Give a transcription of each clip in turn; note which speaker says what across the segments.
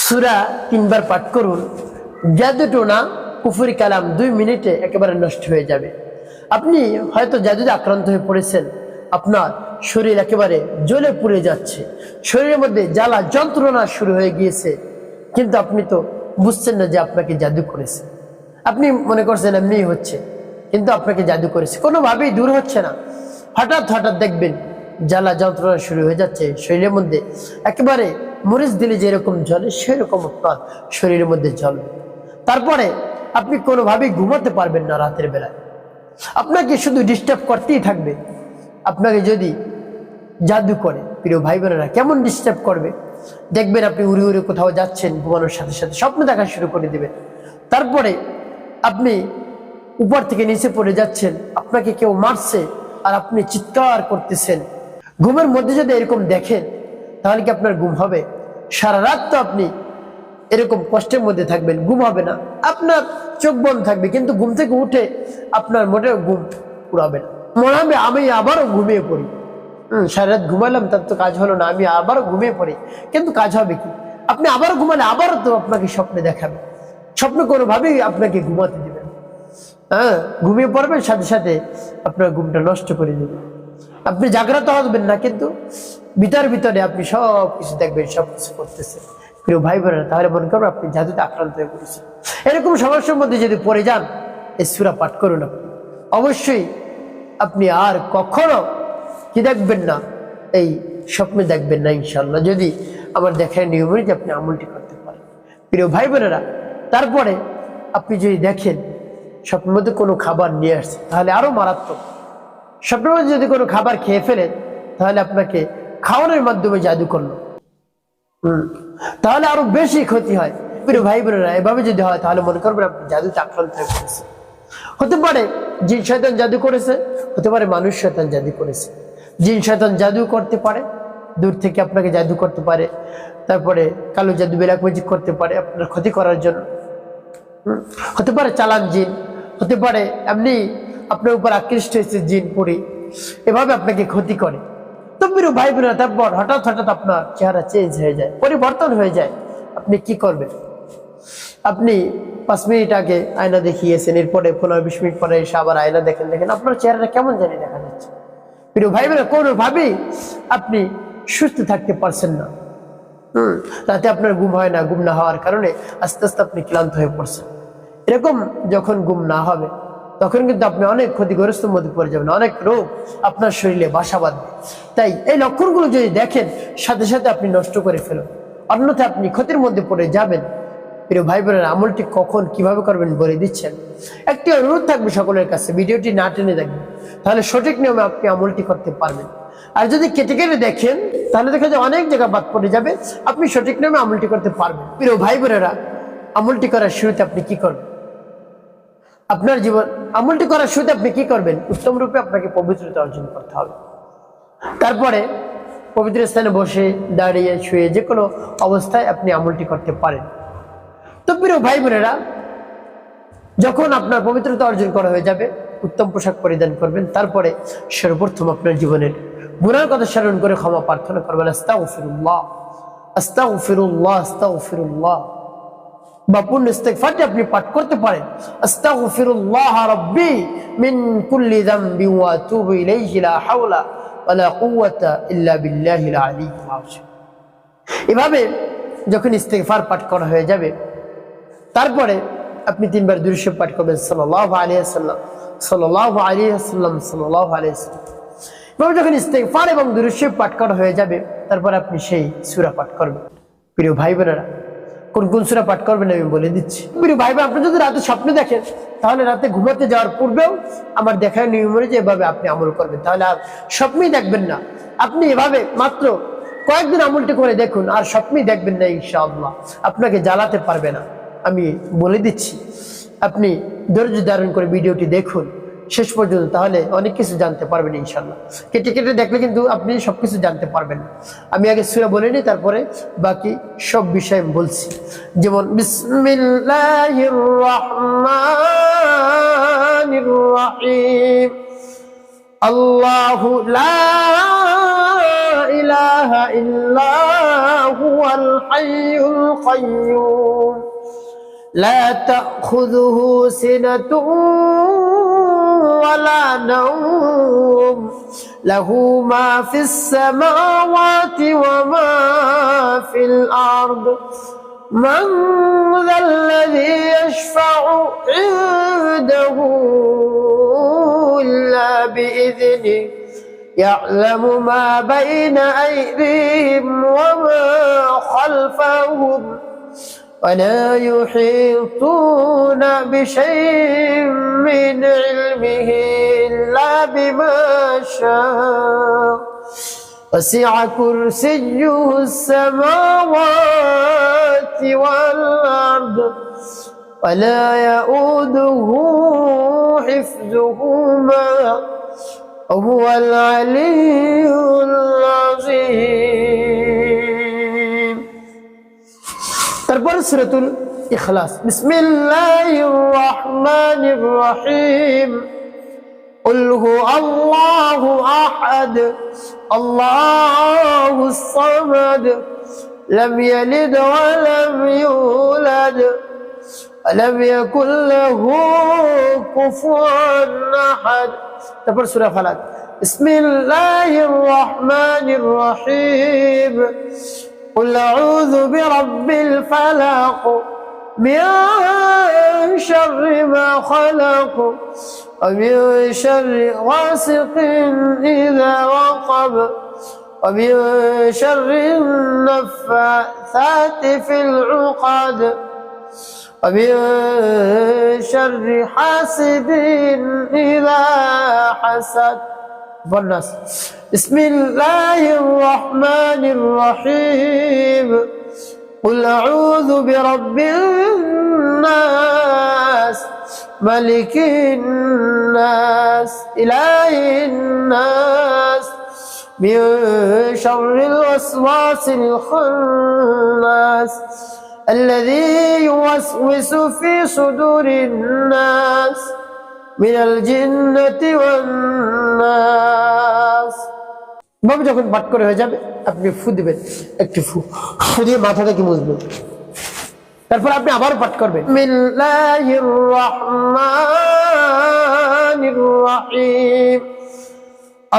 Speaker 1: সূরা 3 বার পাঠ করুন, জাদুটোনা কুফরি কালাম 2 মিনিটে একেবারে নষ্ট হয়ে যাবে। আপনি হয়তো জাদুতে আক্রান্ত হয়ে পড়েছেন, আপনার শরীর একেবারে জ্বলে পুড়ে যাচ্ছে, শরীরের মধ্যে জ্বালা যন্ত্রণা শুরু হয়ে গিয়েছে, কিন্তু আপনি তো বুঝছেন না যে আপনাকে জাদু করেছে। আপনি মনে করছেন এমনি হচ্ছে, কিন্তু আপনাকে জাদু করেছে, কোনোভাবেই দূর হচ্ছে না। হঠাৎ হঠাৎ দেখবেন জ্বালা যন্ত্রণা শুরু হয়ে যাচ্ছে শরীরের মধ্যে, একেবারে মরিচ দিলে যেরকম জ্বলে সেরকম আপনার শরীরের মধ্যে জ্বলবে। তারপরে আপনি কোনোভাবেই ঘুমাতে পারবেন না রাতের বেলায়, আপনাকে শুধু ডিস্টার্ব করতেই থাকবে। আপনাকে যদি জাদু করে, প্রিয় ভাই বোনেরা, কেমন ডিস্টার্ব করবে দেখবেন। আপনি উড়ে উড়ে কোথাও যাচ্ছেন, ঘুমানোর সাথে সাথে স্বপ্ন দেখা শুরু করে দিবেন। তারপরে আপনি উপর থেকে নিচে পড়ে যাচ্ছেন, আপনাকে কেউ মারছে আর আপনি চিৎকার করতেছেন। ঘুমের মধ্যে যদি এরকম দেখেন তাহলে কি আপনার ঘুম হবে? সারা রাত তো আপনি এরকম কষ্টের মধ্যে থাকবেন, ঘুম হবে না, আপনার চোখ বন্ধ থাকবে, কিন্তু ঘুম থেকে উঠে আপনার মোটেও ঘুম উড়াবে না। মনে হবে আমি আবারও ঘুমিয়ে পড়ি, সারা রাত ঘুমালাম, তার তো কাজ হলো না, আমি আবারও ঘুমিয়ে পড়ি, কিন্তু কাজ হবে কি? আপনি আবারও ঘুমালে আবারও তো আপনাকে স্বপ্নে দেখাবে, স্বপ্ন কোনোভাবেই আপনাকে ঘুমাতে দিবে না। ঘুমিয়ে পড়বেন, সাথে সাথে আপনার ঘুমটা নষ্ট করে দেবে। আপনি জাগ্রত হবেন না, কিন্তু ভিতরে আপনি সব কিছু দেখবেন, সব কিছু করতেছেন। প্রিয় ভাই বোনেরা, তাহলে মনে করবেন আপনি জাদুতে আক্রান্ত হয়ে পড়েছেন। এরকম সমস্যার মধ্যে যদি পড়ে যান, এই সূরা পাঠ করুন। আপনি অবশ্যই আপনি আর কখনো কি দেখবেন না, এই স্বপ্নে দেখবেন না ইনশাআল্লাহ, যদি আমার দেখার নিয়ম অনুযায়ী আপনি আমলটি করতে পারেন। প্রিয় ভাই বোনেরা, তারপরে আপনি যদি দেখেন স্বপ্নের মধ্যে কোনো খাবার নিয়ে আসছে, তাহলে আরো মারাত্মক। স্বপ্নের মধ্যে যদি কোনো খাবার খেয়ে ফেলেন, তাহলে আপনাকে খাওয়ানোর মাধ্যমে জাদু করলো, তাহলে আরো বেশি ক্ষতি হয়। প্রিয় ভাই বোনেরা, এভাবে যদি হয় তাহলে মনে করবেন আপনি জাদুতে আক্রান্ত হয়ে পড়েছে। হতে পারে জিন শয়তান জাদু করেছে, হতে পারে মানুষ শয়তান জাদু করেছে। জিন শয়তান জাদু করতে পারে, দূর থেকে আপনাকে জাদু করতে পারে, তারপরে কালো জাদু, ব্ল্যাক ম্যাজিক করতে পারে আপনার ক্ষতি করার জন্য। হতে পারে চালান জিন, হতে পারে এমনি আপনার উপর আকৃষ্ট হয়েছে জিন পড়ে, এভাবে আপনাকে ক্ষতি করে। তো প্রিয় ভাই বোনেরা, তারপর হঠাৎ হঠাৎ আপনার চেহারা চেঞ্জ হয়ে যায়, পরিবর্তন হয়ে যায়। আপনি কি করবেন? আপনি 5 মিনিট আগে আয়না দেখিয়েছেন, এরপরে 15-20 মিনিট পরে এসে আবার আয়না দেখেন, আপনার চেহারাটা কেমন জানি দেখা যাচ্ছে। প্রিয় ভাই বোনেরা, কোনোভাবেই আপনি সুস্থ থাকতে পারছেন না। রাতে আপনার ঘুম হয় না, ঘুম না হওয়ার কারণে আস্তে আস্তে আপনি ক্লান্ত হয়ে পড়ছেন। এরকম যখন ঘুম না হবে, তখন কিন্তু আপনি অনেক ক্ষতিগ্রস্তের মধ্যে পড়ে যাবেন, অনেক রোগ আপনার শরীরে বাসা বাঁধবে। তাই এই লক্ষণগুলো যদি দেখেন, সাথে সাথে আপনি নষ্ট করে ফেলুন, অন্যথায় আপনি ক্ষতির মধ্যে পড়ে যাবেন। প্রিয় ভাই বোনেরা, আমলটি কখন কিভাবে করবেন বলে দিচ্ছেন। একটি অনুরোধ থাকবে সকলের কাছে, ভিডিওটি না টেনে দেখবেন, তাহলে সঠিক নিয়মে আপনি আমলটি করতে পারবেন। আর যদি কেটে কেটে দেখেন, তাহলে দেখা যায় অনেক জায়গা বাদ পড়ে যাবে, আপনি সঠিক নিয়মে আমলটি করতে পারবেন। প্রিয় ভাই বোনেরা, আমলটি করার শুরুতে আপনি কি করবেন? আপনার জীবন আমলটি করার শুরুতে আপনি কি করবেন? উত্তম রূপে আপনাকে পবিত্রতা অর্জন করতে হবে। তারপরে পবিত্র স্থানে বসে, দাঁড়িয়ে, শুয়ে, যে কোনো অবস্থায় আপনি আমলটি করতে পারেন। তো প্রিয় ভাই বোনেরা, যখন আপনার পবিত্রতা অর্জন করা হয়ে যাবে, উত্তম পোশাক পরিধান করবেন। তারপরে সর্বপ্রথম আপনার জীবনের গুনার কথা স্মরণ করে ক্ষমা প্রার্থনা করবেন, আস্তাগফিরুল্লাহ, আস্তাগফিরুল্লাহ, আস্তাগফিরুল্লাহ। বা পূর্ণ ইস্তিগফারটি আপনি পাঠ করতে পারেন, আস্তাগফিরুল্লাহ রাব্বি মিন কুল্লি যামবি ওয়া আতুবু ইলাইহি লা হাওলা ওয়া লা কুওয়াতা ইল্লা বিল্লাহিল আলিয়্যিল আযীম। এভাবে যখন ইস্তিগফার পাঠ করা হয়ে যাবে, তারপরে আপনি 3 বার দুরূদ শরীফ পাঠ করবেন, সাল্লাল্লাহু আলাইহি ওয়াসাল্লাম, সাল্লাল্লাহু আলাইহি ওয়াসাল্লাম, সাল্লাল্লাহু আলাইহি ওয়াসাল্লাম। এভাবে যখন ইস্তিগফার এবং দুরূদ শরীফ পাঠ করা হয়ে যাবে, তারপর আপনি সেই সূরা পাঠ করবেন। প্রিয় ভাই বোনেরা, কোন সূরা পাঠ করবেন আমি বলে দিচ্ছি। প্রিয় ভাই বোন, আপনি যদি রাতে স্বপ্ন দেখেন, তাহলে রাতে ঘুমাতে যাওয়ার পূর্বেও আমার দেখার নিয়ম অনুযায়ী এভাবে আপনি আমল করবেন, তাহলে আর স্বপ্নই দেখবেন না। আপনি এভাবে মাত্র কয়েকদিন আমলটি করে দেখুন, আর স্বপ্নই দেখবেন না ইনশাআল্লাহ, আপনাকে জ্বালাতে পারবে না। আমি বলে দিচ্ছি, আপনি ধৈর্য ধারণ করে ভিডিওটি দেখুন শেষ পর্যন্ত, তাহলে অনেক কিছু জানতে পারবেন ইনশাআল্লাহ। কেটে কেটে দেখলে কিন্তু আপনি সবকিছু জানতে পারবেন না। আমি আগে সূরা বলে নিই, তারপরে বাকি সব বিষয় আমি বলছি। যেমন বিসমিল্লাহির রহমানির রহিম, আল্লাহু লা ইলাহা ইল্লা هو الحي القيوم لا تأخذه سنة ولا نوم له ما في السماوات وما في الأرض من ذا الذي يشفع عنده إلا بإذنه يعلم ما بين أيديهم وما خلفهم ولا يحيطون بشيء من علمه إلا بما شاء وسع كرسيه السماوات والأرض ولا يؤوده حفظهما وهو العلي العظيم. তারপর সূরাতুল ইখলাস বিসমিল্লাহির রহমানির রহিম قل هو الله أحد الله الصمد لم يلد ولم يولد ولم يكن له كفوا أحد. তারপর সূরা ফালাক বিসমিল্লাহির রহমানির রহিম قل أعوذ برب الفلق من شر ما خلق ومن شر غاسق إذا وقب ومن شر النفاثات في العقد ومن شر حاسد إذا حسد. والناس بسم الله الرحمن الرحيم قل أعوذ برب الناس ملك الناس إله الناس من شر الوسواس الخناس الذي يوسوس في صدور الناس من الجنة والناس. বাবা যখন পাঠ করে হয়ে যাবে আপনি ফু দিবেন, একটি ফু দিয়ে মাথাটাকে মুছবেন, তারপর আপনি আবার পাঠ করবেন বিসমিল্লাহির রহমানির রহিম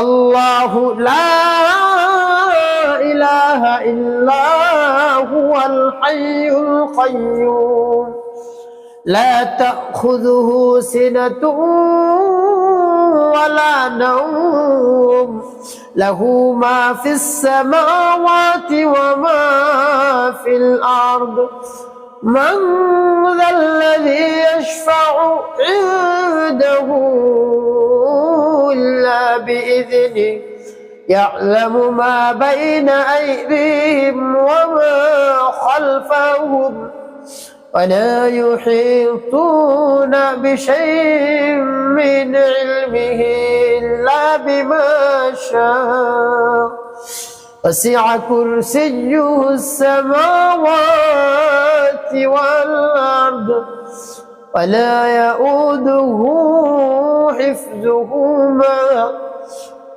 Speaker 1: আল্লাহু লা ইলাহা ইল্লা হুয়াল হাইয়ুল কাইয়্যুম لا تأخذه سنة ولا نوم له ما في السماوات وما في الأرض من ذا الذي يشفع عنده إلا بإذنه يعلم ما بين أيديهم وما خلفهم ولا يحيطون بشيء من علمه إلا بما شاء وسع كرسيه السماوات والأرض ولا يؤوده حفظهما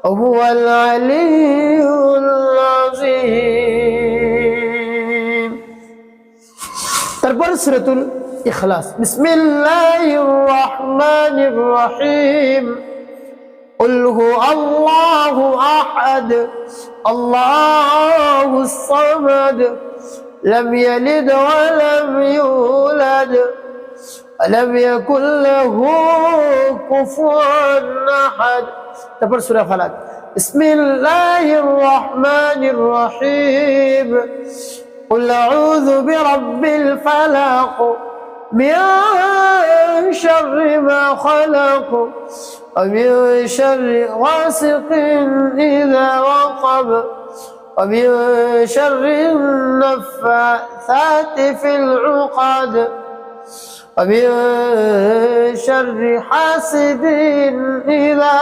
Speaker 1: وهو العلي العظيم. তারপর সূরাতুল ইখলাস বিসমিল্লাহির রহমানির রহিম قل هو الله أحد الله الصمد لم يلد ولم يولد ولم يكن له كفوا أحد. তারপর সূরা ফালাক বিসমিল্লাহির রহমানির রহিম قل أعوذ برب الفلق من شر ما خلق ومن شر غاسق إذا وقب ومن شر النفاثات في العقد ومن شر حاسد إذا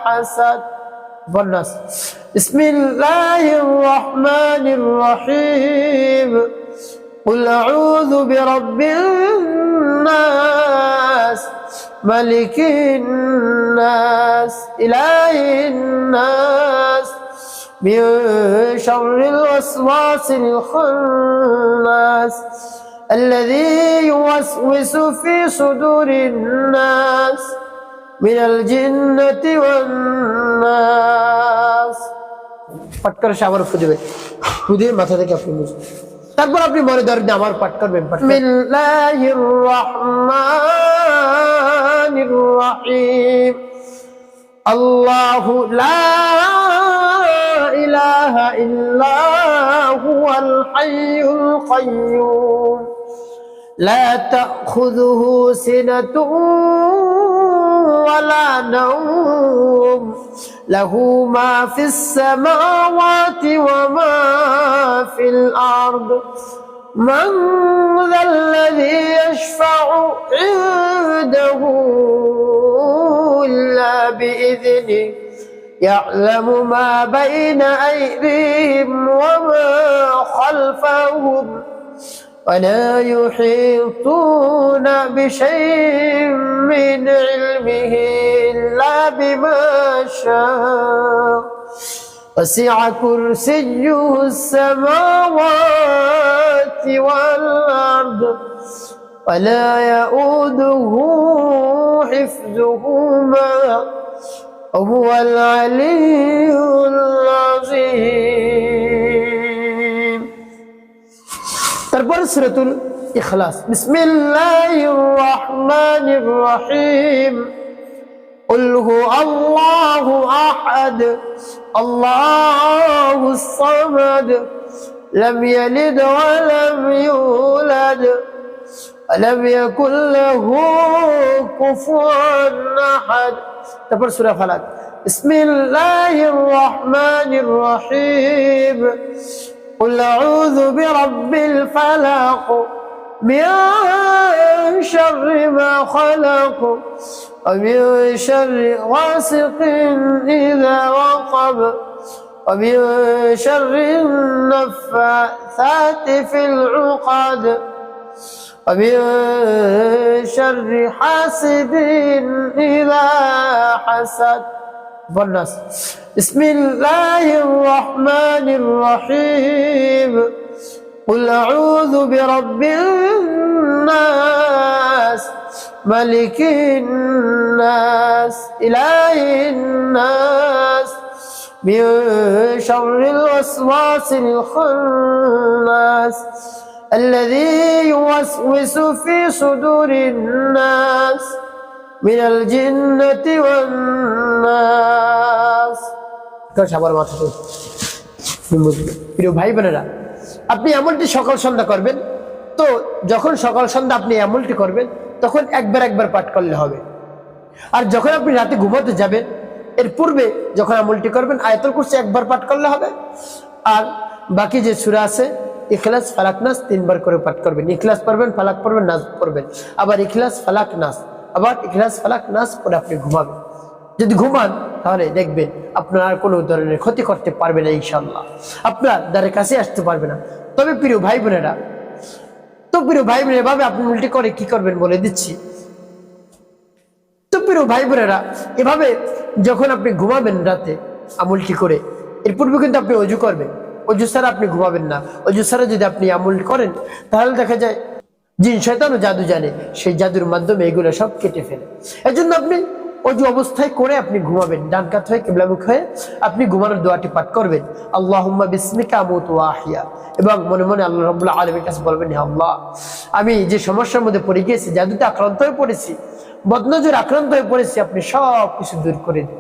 Speaker 1: حسد. والناس بسم الله الرحمن الرحيم قل أعوذ برب الناس ملك الناس إله الناس من شر الوسواس الخناس الذي يوسوس في صدور الناس من الجنة والناس পাঠ করে আবার ফুদিবে ফুদিয়ে মাথা থেকে আপনি মুছবেন তারপর আপনি মনে ধরেন আমার পাঠ করবেন বিসমিল্লাহির রহমানির রহিম আল্লাহু লা ইলাহা ইল্লা হুয়াল হাইয়ুল কাইয়্যুম লা তাখুযুহু সিনাতুন ولا نوم له ما في السماوات وما في الأرض من ذا الذي يشفع عنده إلا بإذنه يعلم ما بين أيديهم وما خلفهم ولا يحيطون بشيء من علمه إلا بما شاء وسع كرسيه السماوات والأرض ولا يؤوده حفظهما وهو العلي العظيم. তারপর সূরাতুল ইখলাস বিসমিল্লাহির রহমানির রহিম قل هو الله أحد الله الصمد لم يلد ولم يولد ولم يكن له كفوا أحد. তারপর সূরা ফালাক বিসমিল্লাহির রহমানির রহিম قل أعوذ برب الفلق من شر ما خلق ومن شر غاسق إذا وقب ومن شر النفاثات في العقد ومن شر حاسد إذا حسد. والناس بسم الله الرحمن الرحيم قل أعوذ برب الناس ملك الناس إله الناس من شر الوسواس الخناس الذي يوسوس في صدور الناس من الجنة والناس. সবার মাথাতে প্রিয় ভাই বোনেরা, আপনি আমলটি সকাল সন্ধ্যা করবেন। তো যখন সকাল সন্ধ্যা আপনি আমলটি করবেন তখন একবার পাঠ করলে হবে। আর যখন আপনি রাতে ঘুমাতে যাবেন এর পূর্বে যখন আমলটি করবেন আয়াতুল কুরসি একবার পাঠ করলে হবে। আর বাকি যে সূরা আছে ইখলাস ফালাক নাস 3 বার করে পাঠ করবেন। ইখলাস পড়বেন, ফালাক পড়বেন, নাস পড়বেন, আবার ইখলাস ফালাক নাস, আবার ইখলাস ফালাক নাস পড়ে আপনি ঘুমাবেন। যদি ঘুমান তাহলে দেখবেন আপনার আর কোনো ধরনের ক্ষতি করতে পারবে না, ইনশাআল্লাহ আপনার দ্বারের কাছে আসতে পারবে না। তবে প্রিয় ভাই বোনেরা, এভাবে আপনি উল্টে করে কি করবেন বলে দিচ্ছি। তো প্রিয় ভাই বোনেরা, এভাবে যখন আপনি ঘুমাবেন রাতে আমলটি করে, এর পূর্বে কিন্তু আপনি অজু করবেন। অজু ছাড়া আপনি ঘুমাবেন না। অজু ছাড়া যদি আপনি আমল করেন তাহলে দেখা যায় জিন শয়তানও জাদু জানে, সেই জাদুর মাধ্যমে এগুলো সব কেটে ফেলে। এজন্য আপনি অজু অবস্থায় করে আপনি ঘুমাবেন, ডান কাত হয়ে কিবলামুখ হয়ে আপনি ঘুমানোর দোয়াটি পাঠ করবেন, আল্লাহুম্মা বিসমিকা আমুতু ওয়া আহইয়া, এবং মনে মনে আল্লাহ রাব্বুল আলামিনের কাছে বলবেন, হে আল্লাহ, আমি যে সমস্যার মধ্যে পড়ে গিয়েছি, জাদুতে আক্রান্ত হয়ে পড়েছি, বদনজর আক্রান্ত হয়ে পড়েছি, আপনি সব কিছু দূর করে দিন।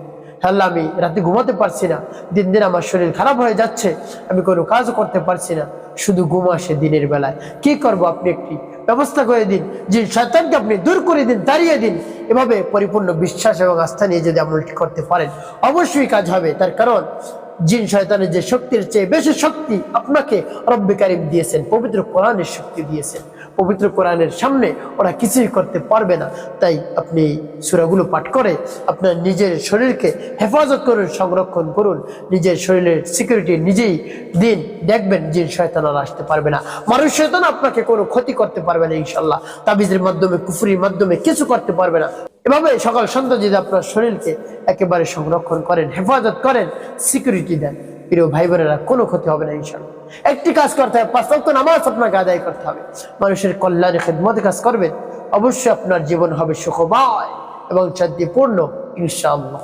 Speaker 1: আল্লাহ, আমি রাতে ঘুমাতে পারছি না, দিন দিন আমার শরীর খারাপ হয়ে যাচ্ছে, আমি কোনো কাজও করতে পারছি না, শুধু ঘুম আসে দিনের বেলায়, কি করব? আপনি একটি ব্যবস্থা করে দিন, যে শয়তানকে আপনি দূর করে দিন, তাড়িয়ে দিন। এভাবে পরিপূর্ণ বিশ্বাস এবং আস্থা নিয়ে যদি আমলটি করতে পারেন অবশ্যই কাজ হবে। তার কারণ জিন শয়তানের যে শক্তির চেয়ে বেশি শক্তি আপনাকে রব্বে কারীম দিয়েছেন, পবিত্র কোরআনের শক্তি দিয়েছেন। পবিত্র কোরআনের সামনে ওরা কিছুই করতে পারবে না। তাই আপনি সূরাগুলো পাঠ করে আপনার নিজের শরীরকে হেফাজত করুন, সংরক্ষণ করুন, নিজের শরীরের সিকিউরিটি নিজেই দিন, দেখবেন জিন শয়তান আর আসতে পারবে না, মানুষ শয়তান আপনাকে কোনো ক্ষতি করতে পারবে না ইনশাআল্লাহ। তাবিজের মাধ্যমে, কুফরির মাধ্যমে কিছু করতে পারবে না। এভাবে সকাল সন্ধ্যা যদি আপনার শরীরকে একেবারে সংরক্ষণ করেন, হেফাজত করেন, সিকিউরিটি দেন, প্রিয় ভাই বোনেরা, কোনো ক্ষতি হবে না ইনশাআল্লাহ। একটি কাজ করতে হবে, 5 ওয়াক্ত নামাজ আপনাকে আদায় করতে হবে, মানুষের কল্যাণে খিদমতে কাজ করবেন, অবশ্যই আপনার জীবন হবে সুখময় এবং শান্তিপূর্ণ ইনশাআল্লাহ।